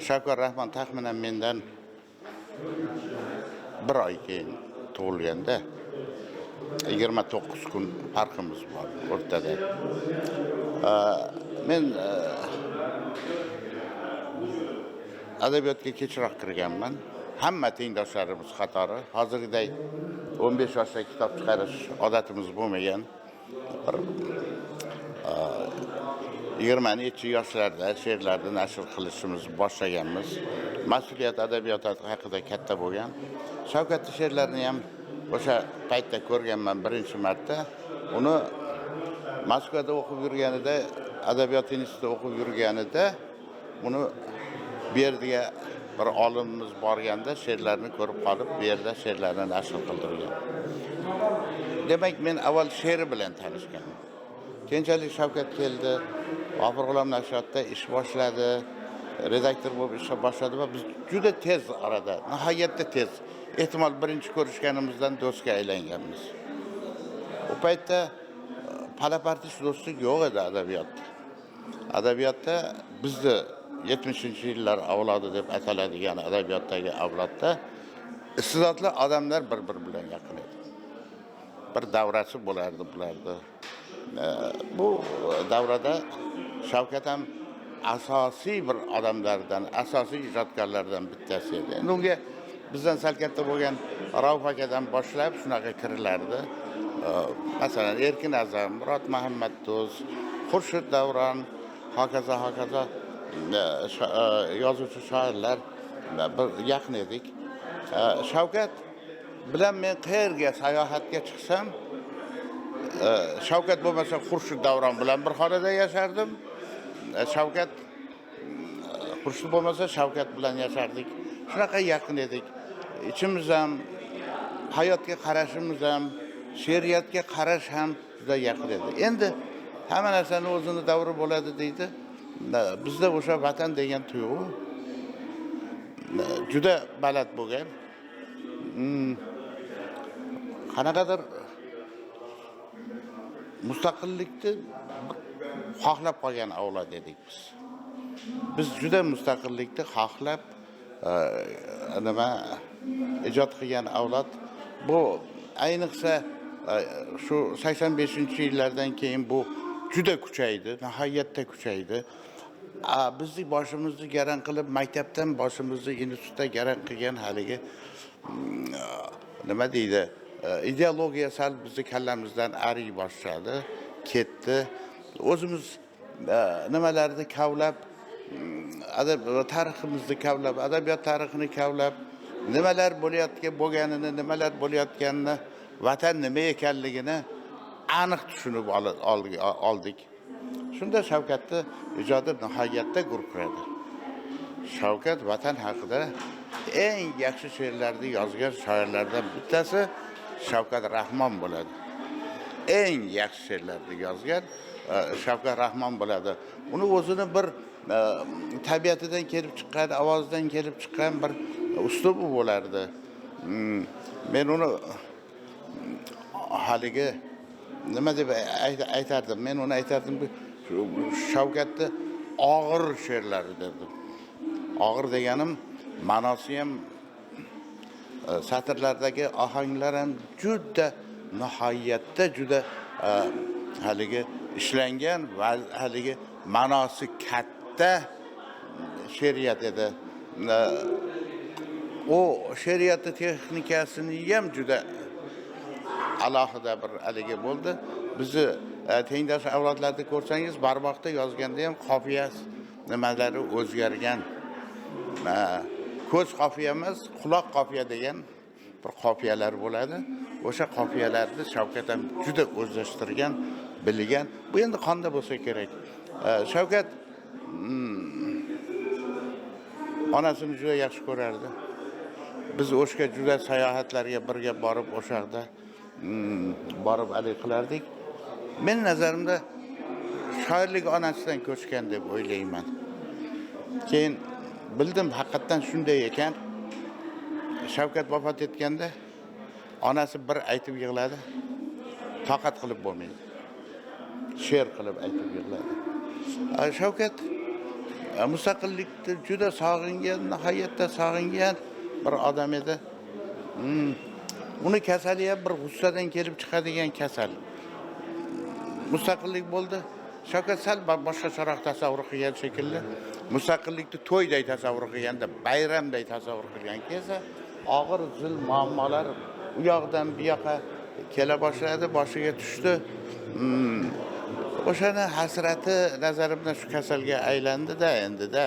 Shavkat Rahmon taxminan mendan bir oy keyin tug'ilganda 29 kun farqimiz bor o'rtada. Men adabiyotga kechroq kirganman. Hamma tengdoshlarimiz qatori. Hozirgidek 15 yoshda kitob chiqarish odatimiz bo'lmagan. 20 yoshlarda she'rlarni nashr qilishimiz boshlaganmiz. Mas'uliyat adabiyot haqida katta bo'lgan. Shavkatning she'rlarini ham o'sha paytda ko'rganman birinchi marta. Uni Moskvada o'qib yurganida, adabiyot institutida o'qib yurganida uni bu yerga bir olimimiz borganda she'rlarni ko'rib qolib, bu yerda she'rlarni nashr qildirgan. Demak, men avval she'ri bilan tanishganman. Keyinchalik Shavkat keldi, G'afur G'ulom nashriyotda ish boshladi, redaktor bo'lib ish boshladi va biz juda tez orada, nihoyatda tez, ehtimol birinchi ko'rishganimizdan do'stga aylanganmiz. O paytda palapartish do'stlik yo'q edi adabiyotda. Adabiyotda bizni 70-yillar avlodi deb ataladigan adabiyotdagi avlodda iste'dodli odamlar bir-biri bilan yaqin edi. Bir davrasi bo'lardi bularda. Bu davrada Shavkat ham asosiy bir odamlardan, asosiy ijodkorlardan bittasi edi. Endi unga bizdan sal katta bo'lgan Rauf akadan boshlab shunaqa kirilardi. Masalan, Erkin Azam, Murod Muhammaddo'st, Xurshid Davron, hokazo yozuvchi shoirlar bir yaqin edik. Shavkat bilan men qayerga sayohatga chiqsam, Shavkat bo'lmasa Xurshid Davron bilan bir xonada yashardim. Shavkat Xurshid bo'lmasa Shavkat bilan yashardik. Shunaqa yaqin edik. İçimiz ham, hayotga qarashimiz ham, she'riyatga qarash ham juda yaqin edi. Endi hamma narsani o'zini davri bo'ladi deydi. Bizda o'sha vatan degan tuyg'u juda baland bo'lgan. Qanaqadir mustaqillikni xohlab qolgan avlod edik biz. Biz juda mustaqillikni xohlab ijod qilgan avlod. Bu ayniqsa shu 85-yillardan keyin bu juda kuchaydi, nihoyatda kuchaydi. Bizni boshimizni garang qilib, maktabdan boshimizni institutda garang qilgan haligi nima deydi, ideologiya sal bizni kallamizdan ariy boshladi, ketdi. O'zimiz nimalarni kavlab, tariximizni kavlab, adabiyot tarixini kavlab, nimalar bo'lganini, nimalar bo'layotganini, vatan nima ekanligini aniq tushunib oldik. Shunda Shavkatning ijodi nihoyatda gurkiradi. Shavkat vatan haqida eng yaxshi she'rlarni yozgan shoirlardan bittasi Shavkat Rahmon bo'ladi. Eng yaxshi she'rlarni yozgan Shavkat Rahmon bo'ladi. Uni o'zini bir tabiatidan kelib chiqqan, ovozidan kelib chiqqan bir uslubi bo'lardi. Men uni haligi nima deb aytardim? Men uni aytardimki, Shavkatni og'ir she'rlari derdim. Og'ir deganim ma'nosi ham, satrlardagi ohanglar ham juda nihoyatda juda haligi ishlangan va haligi ma'nosi katta she'riyat edi. O she'riyatning texnikasini ham juda alohida bir haligi bo'ldi. Bizni tengdosh avlodlarda ko'rsangiz, barmoqda yozganda ham qofiyasi nimalari o'zgargan. Ko'z qofiya emas, quloq qofiya degan bir qofiyalar bo'ladi. O'sha qofiyalarni Shavkat ham juda o'zlashtirgan, bilgan. Bu endi qonda bo'lsa kerak. Shavkat onasini juda yaxshi ko'rardi. Biz o'shga juda sayohatlarga birga borib, o'shaqda borib alik qilardik. Men nazarimda shoirlik onasidan ko'chgan deb o'ylayman. Keyin bildim haqiqatan shunday ekan. Shavkat vafot etganda onasi bir aytib yig'ladi. Toqat qilib bo'lmaydi. She'r qilib aytib yig'ladi. Shavkat mustaqillikni juda sog'ingan, nihoyatda sog'ingan bir odam edi. Uni kasali ham bir g'ussadan kelib chiqadigan kasal. Mustaqillik bo'ldi. Shavkat sal boshqacharoq tasavvur qilgan shekilli. Mustaqillikni to'yday tasavvur qilganda, bayramday tasavvur qilgan kelsa, og'ir zil muammolar u yoqdan bu yoqqa kela boshladi, boshiga tushdi. O'shani hasrati nazarimda shu kasalga aylandi-da endi-da.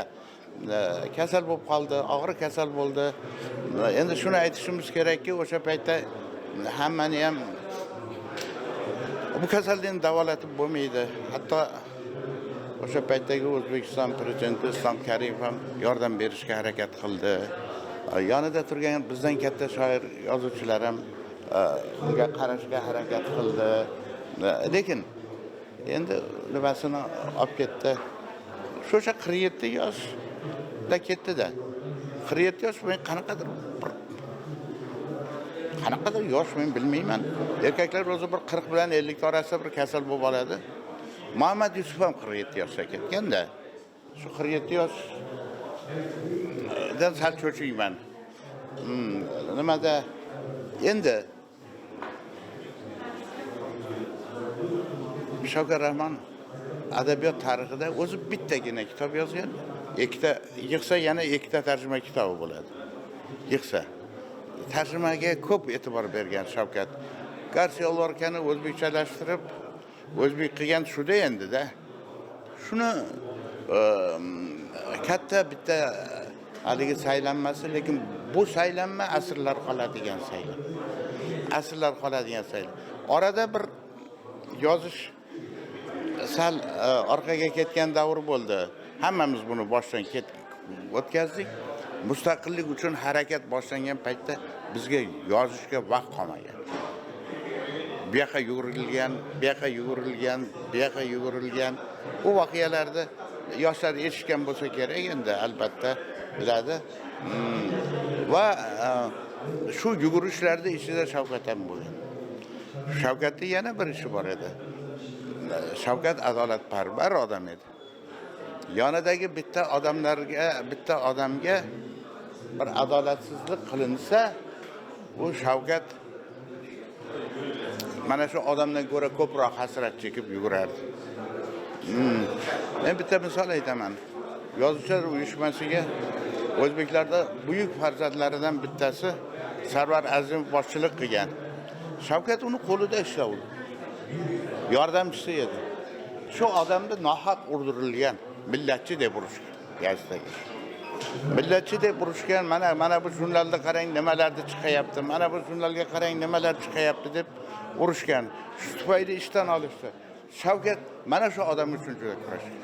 Kasal bo'lib qoldi, og'ir kasal bo'ldi. Endi shuni aytishimiz kerakki, o'sha paytda hammani ham bu kasallikni davolatib bo'lmaydi. Hatto o'sha paytdagi O'zbekiston prezidenti Islom Karimov ham yordam berishga harakat qildi. Yonida turgan bizdan katta shoir, yozuvchilar ham unga qarashga harakat qildi. Lekin endi nimasini olib ketdi. O'sha 47 yoshda ketdi-da. 47 yosh men qanaqadir yosh men bilmayman. Erkaklar o'zi bir 40 bilan 50 orasida bir kasal bo'lib oladi. Muhammad Yusuf ham 47 yoshda ketganda. Shu 47 yoshdan sal cho'chiyman. Nimada endi Shavkat Rahmon adabiyot tarixida o'zi bittagina kitob yozgan. Ikkita yig'sa yana ikkita tarjima kitobi bo'ladi. Yig'sa tarjimaga ko'p e'tibor bergan Shavkat. Garsiya Lorkani o'zbekchalashtirib, o'zbek qilgan shuda endi-da. Shuni katta bitta haligi saylanmasi, lekin bu saylanma asrlar qoladigan saylan. Asrlar qoladigan saylan. Orada bir yozish sal orqaga ketgan davr bo'ldi. Hammamiz buni boshdan o'tkazdik. Mustaqillik uchun harakat boshlangan paytda bizga yozishga vaqt qolmagan. Bu yoqqa yugurilgan, bu yoqqa yugurilgan, bu yoqqa yugurilgan. Bu voqealarda yoshlar eshitgan bo'lsa kerak endi albatta biladi. Va shu yugurishlarda ichida Shavkat ham bo'lgan. Shavkatning yana bir ishi bor edi. Shavkat adolatparvar odam edi. Yonidagi bitta odamga bir adolatsizlik qilinsa, u Shavkat mana shu odamdan ko'ra ko'proq hasrat chekib yugurardi. Men bitta misol aytaman. Yozuvchilar uyushmasiga o'zbeklarda buyuk farzandlaridan bittasi Sarvar Azimov boshchilik qilgan. Shavkat uni qo'lida ishlaydi. Yordamchisi edi. Shu odamni nohaq urdirilgan, millatchi deb urishgan gazetdagi. Millatchi deb urishgan, mana bu jurnalda qarang nimalarni chiqayapti, mana bu jurnalga qarang nimalar chiqayapti deb urishgan. Shu tufayli ishdan olishdi. Shavkat mana shu odam uchun juda kurashgan.